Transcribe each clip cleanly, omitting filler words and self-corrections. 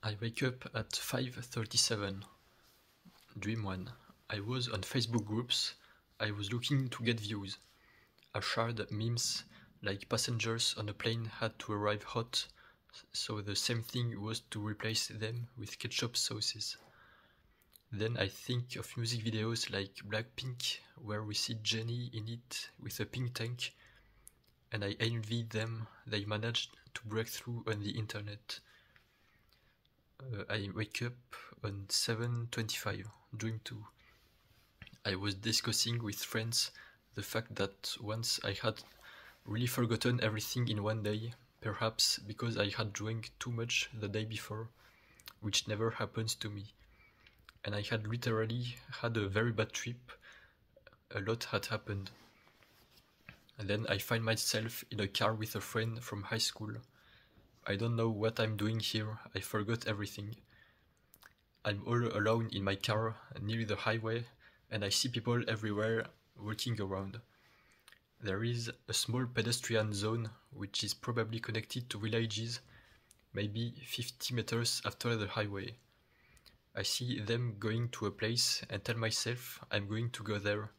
I wake up at 5:37. Dream 1. I was on Facebook groups. I was looking to get views. I shared memes like passengers on a plane had to arrive hot, so the same thing was to replace them with ketchup sauces. Then I think of music videos like Blackpink, where we see Jennie in it with a pink tank, and I envy them. They managed to break through on the internet. I wake up on 7:25, Dream 2. I was discussing with friends the fact that once I had really forgotten everything in one day, perhaps because I had drank too much the day before, which never happens to me. And I had literally had a very bad trip. A lot had happened. And then I find myself in a car with a friend from high school. I don't know what I'm doing here. I forgot everything. I'm all alone in my car near the highway, and I see people everywhere walking around. There is a small pedestrian zone which is probably connected to villages, maybe 50 meters after the highway. I see them going to a place and tell myself I'm going to go there.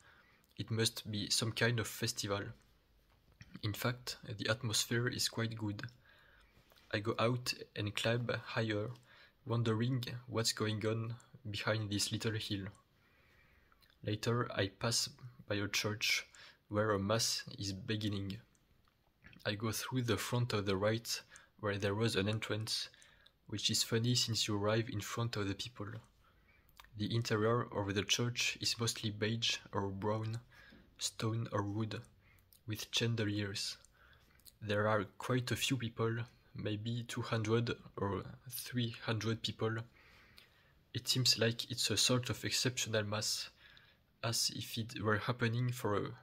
It must be some kind of festival. In fact, the atmosphere is quite good. I go out and climb higher, wondering what's going on behind this little hill. Later, I pass by a church where a mass is beginning. I go through the front of the right, where there was an entrance, which is funny since you arrive in front of the people. The interior of the church is mostly beige or brown, stone or wood, with chandeliers. There are quite a few people, maybe 200 or 300 people. It seems like it's a sort of exceptional mass, as if it were happening for a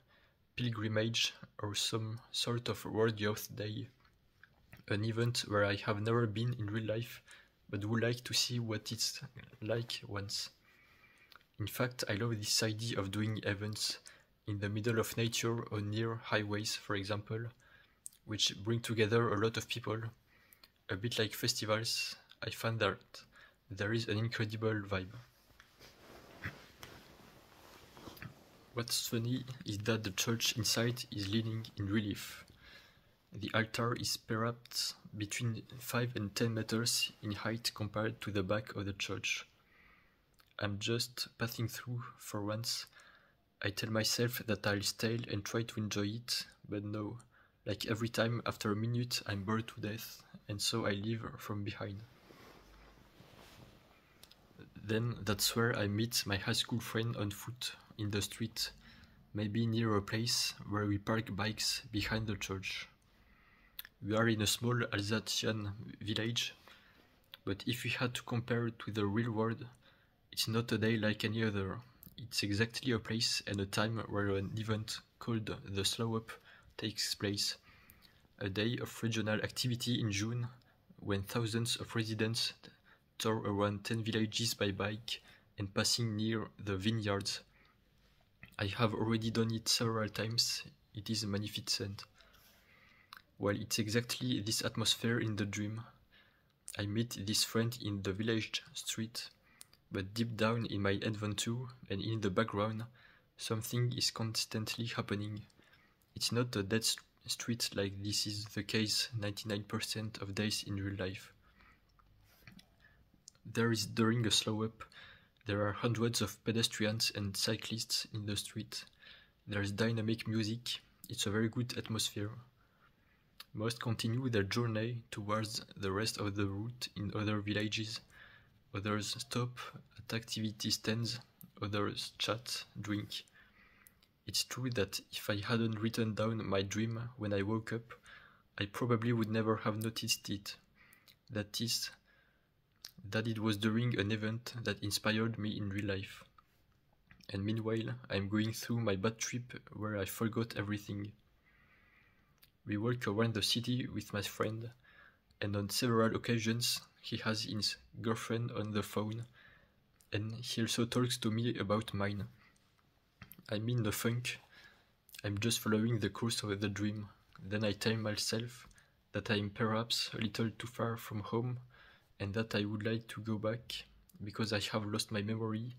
pilgrimage or some sort of World Youth Day, an event where I have never been in real life, but would like to see what it's like once. In fact, I love this idea of doing events in the middle of nature or near highways, for example, which bring together a lot of people. A bit like festivals, I find that there is an incredible vibe. What's funny is that the church inside is leaning in relief. The altar is perhaps between 5 and 10 meters in height compared to the back of the church. I'm just passing through for once. I tell myself that I'll stay and try to enjoy it, but no. Like every time after a minute I'm bored to death, and so I leave from behind. Then that's where I meet my high school friend on foot in the street, maybe near a place where we park bikes behind the church. We are in a small Alsatian village, but if we had to compare it to the real world, it's not a day like any other. It's exactly a place and a time where an event called the Slow Up takes place, a day of regional activity in June, when thousands of residents tour around 10 villages by bike and passing near the vineyards. I have already done it several times. It is magnificent. Well, it's exactly this atmosphere in the dream. I meet this friend in the village street, but deep down in my adventure and in the background, something is constantly happening. It's not a dead street like this is the case 99% of days in real life. During a slow up, there are hundreds of pedestrians and cyclists in the street. There's dynamic music. It's a very good atmosphere. Most continue their journey towards the rest of the route in other villages. Others stop at activity stands. Others chat, drink. It's true that if I hadn't written down my dream when I woke up, I probably would never have noticed it. That is, that it was during an event that inspired me in real life. And meanwhile, I'm going through my bad trip where I forgot everything. We walk around the city with my friend, and on several occasions he has his girlfriend on the phone, and he also talks to me about mine. I'm in the funk. I'm just following the course of the dream. Then I tell myself that I'm perhaps a little too far from home and that I would like to go back because I have lost my memory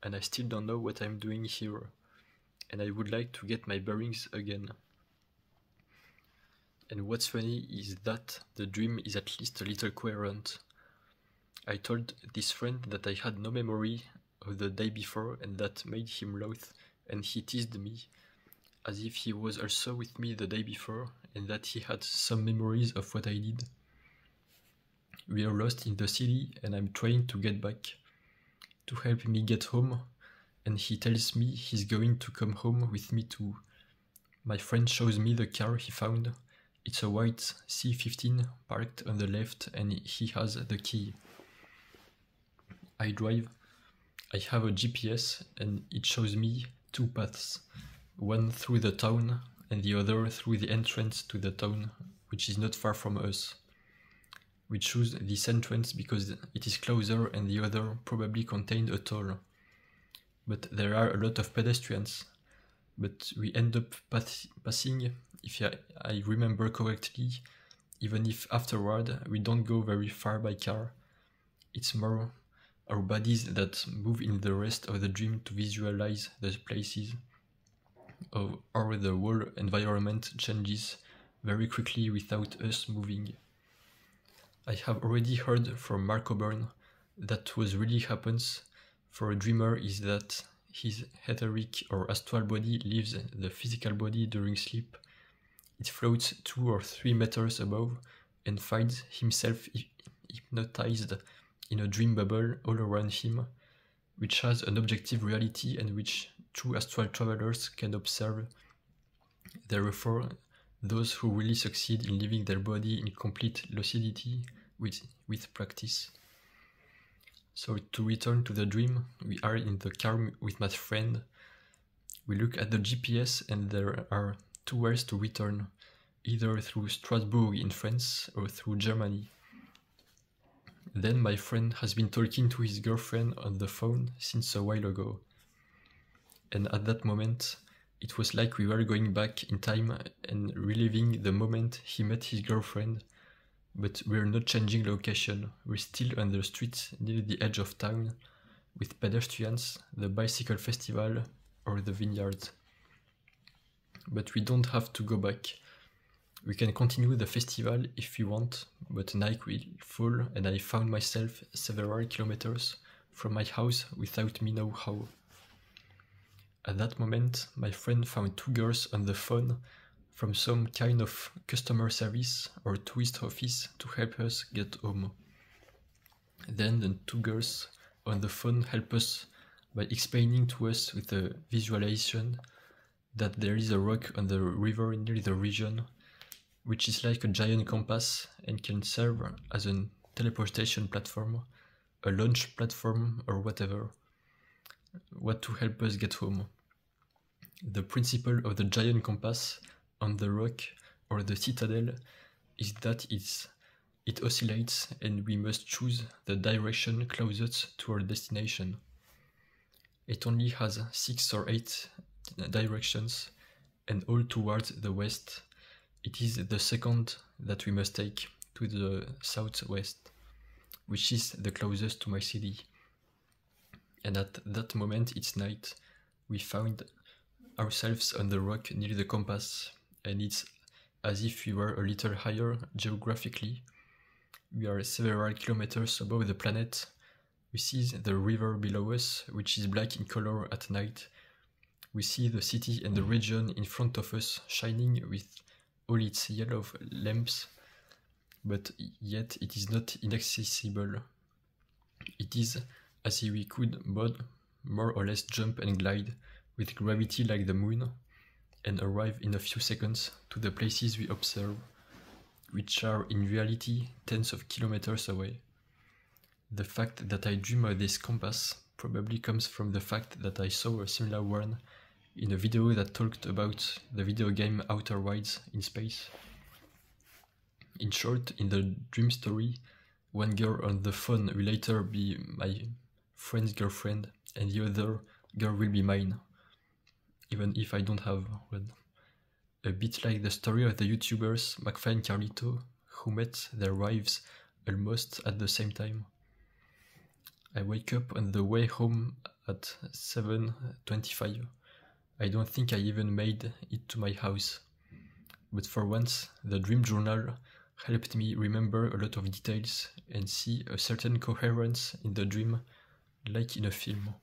and I still don't know what I'm doing here, and I would like to get my bearings again. And what's funny is that the dream is at least a little coherent. I told this friend that I had no memory of the day before and that made him laugh, and he teased me as if he was also with me the day before and that he had some memories of what I did. We are lost in the city and I'm trying to get back to help me get home, and he tells me he's going to come home with me too. My friend shows me the car he found. It's a white C15 parked on the left and he has the key. I drive. I have a GPS and it shows me two paths, one through the town and the other through the entrance to the town, which is not far from us. We choose this entrance because it is closer and the other probably contained a toll. But there are a lot of pedestrians. But we end up passing, if I remember correctly, even if afterward we don't go very far by car. It's more our bodies that move in the rest of the dream to visualize the places, or the whole environment changes very quickly without us moving. I have already heard from Mark Coburn that what really happens for a dreamer is that his etheric or astral body leaves the physical body during sleep. It floats 2 or 3 meters above and finds himself hypnotized in a dream bubble all around him, which has an objective reality and which true astral travelers can observe. Therefore, those who really succeed in leaving their body in complete lucidity with practice. So to return to the dream, we are in the car with my friend. We look at the GPS and there are 2 ways to return, either through Strasbourg in France or through Germany. Then my friend has been talking to his girlfriend on the phone since a while ago. And at that moment, it was like we were going back in time and reliving the moment he met his girlfriend, but we're not changing location. We're still on the street near the edge of town with pedestrians, the bicycle festival or the vineyards. But we don't have to go back. We can continue the festival if we want, but night will fall and I found myself several kilometers from my house without me know how. At that moment, my friend found 2 girls on the phone from some kind of customer service or tourist office to help us get home. Then the 2 girls on the phone help us by explaining to us with a visualization that there is a rock on the river near the region, which is like a giant compass and can serve as a teleportation platform, a launch platform or whatever, what to help us get home. The principle of the giant compass on the rock or the citadel is that it oscillates and we must choose the direction closest to our destination. It only has 6 or 8 directions and all towards the west. It is the second that we must take to the southwest, which is the closest to my city. And at that moment it's night. We found ourselves on the rock near the compass, and it's as if we were a little higher geographically. We are several kilometers above the planet. We see the river below us, which is black in color at night. We see the city and the region in front of us shining with all its yellow lamps, but yet it is not inaccessible. It is as if we could more or less jump and glide with gravity like the moon and arrive in a few seconds to the places we observe, which are in reality tens of kilometers away. The fact that I dream of this compass probably comes from the fact that I saw a similar one in a video that talked about the video game Outer Wilds in space. In short, in the dream story, one girl on the phone will later be my friend's girlfriend and the other girl will be mine, even if I don't have one. A bit like the story of the YouTubers McFly and Carlito, who met their wives almost at the same time. I wake up on the way home at 7:25. I don't think I even made it to my house. But for once, the dream journal helped me remember a lot of details and see a certain coherence in the dream, like in a film.